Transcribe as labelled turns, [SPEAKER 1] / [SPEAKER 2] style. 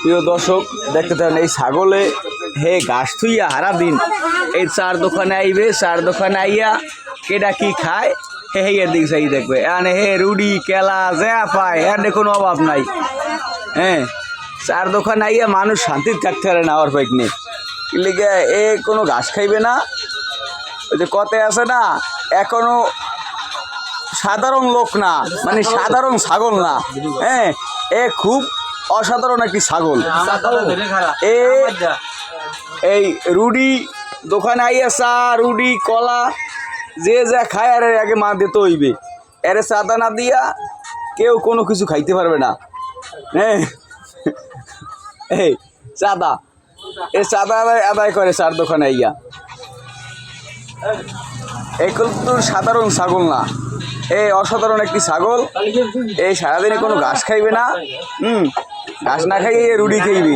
[SPEAKER 1] প্রিয় দর্শক দেখতে থাকেন, এই ছাগলে হে ঘাস থুইয়া হারা দিন এই চার দোকানে আইবে, চার দোকানে আইয়া কেডা কি খায় হে হে এর দিকে চাই দেখবে। এখানে হে রুডি কেলা যা পায় এর কোনো অভাব নাই। হ্যাঁ, চার দোকানে আইয়া মানুষ শান্তির থাকতে পারে না, ওর পাইক নেই লিগে এ কোনো ঘাস খাইবে না। ওই যে কথায় আছে না, এখনো সাধারণ লোক না, মানে সাধারণ ছাগল না। হ্যাঁ, এ খুব অসাধারণ একটি ছাগল। এই রুডি দোকানে আইয়া চা রুডি কলা যে যা খায় আর আগে মা দিতে হইবে, এর চাঁদা না দিয়া কেউ কোনো কিছু খাইতে পারবে না। হ্যাঁ, এই চাঁদা এই চাঁদা আদায় করে চার দোকানে আইয়া। এগুলো তো সাধারণ ছাগল না, এই অসাধারণ একটি ছাগল। এই সারাদিনে কোনো ঘাস খাইবে না, ঘাস না খাইয়ে রুডি খাইবে।